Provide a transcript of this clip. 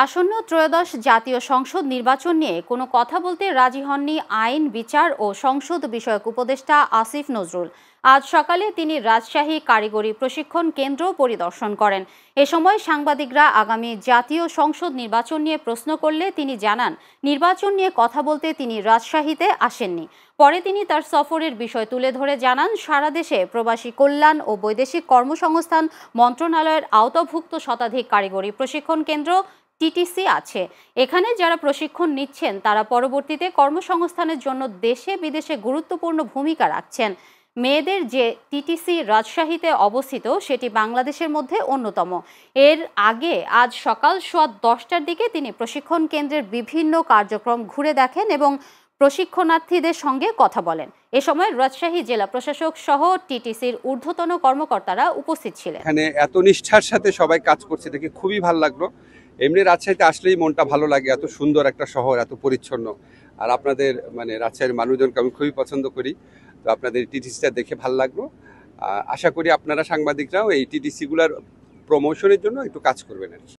আসন্ন ত্রয়োদশ জাতীয় সংসদ নির্বাচন নিয়ে কোনো কথা বলতে রাজি হননি আইন, বিচার ও সংসদ বিষয়ক উপদেষ্টা আসিফ নজরুল। আজ সকালে তিনি রাজশাহী কারিগরি প্রশিক্ষণ কেন্দ্র পরিদর্শন করেন। এ সময় সাংবাদিকরা আগামী জাতীয় সংসদ নির্বাচন নিয়ে প্রশ্ন করলে তিনি জানান, নির্বাচন নিয়ে কথা বলতে তিনি রাজশাহীতে আসেননি। পরে তিনি তার সফরের বিষয় তুলে ধরে জানান, সারা দেশে প্রবাসী কল্যাণ ও বৈদেশিক কর্মসংস্থান মন্ত্রণালয়ের আওতাভুক্ত শতাধিক কারিগরি প্রশিক্ষণ কেন্দ্র টিটিসি আছে। এখানে যারা প্রশিক্ষণ নিচ্ছেন তারা পরবর্তীতে কর্মসংস্থানের জন্য দেশে বিদেশে গুরুত্বপূর্ণ ভূমিকা রাখছেন। মেয়েদের যে টিটিসি রাজশাহীতে অবস্থিত সেটি বাংলাদেশের মধ্যে অন্যতম। এর আগে আজ সকাল 10টার দিকে তিনি প্রশিক্ষণ কেন্দ্রের বিভিন্ন কার্যক্রম ঘুরে দেখেন এবং প্রশিক্ষণার্থীদের সঙ্গে কথা বলেন। এ সময় রাজশাহী জেলা প্রশাসক সহ টিটিসির ঊর্ধ্বতন কর্মকর্তারা উপস্থিত ছিলেন। এখানে এত নিষ্ঠার সাথে সবাই কাজ করছে দেখে খুবই ভালো লাগলো। এমনি রাজশাহীতে আসলেই মনটা ভালো লাগে, এত সুন্দর একটা শহর, এত পরিচ্ছন্ন। আর আপনাদের রাজশাহীর মানুষজনকে আমি খুবই পছন্দ করি। তো আপনাদের টিটিসিটা দেখে ভালো লাগলো। আশা করি আপনারা সাংবাদিকরাও এই টিটিসিগুলোর প্রমোশনের জন্য একটু কাজ করবেন আর কি।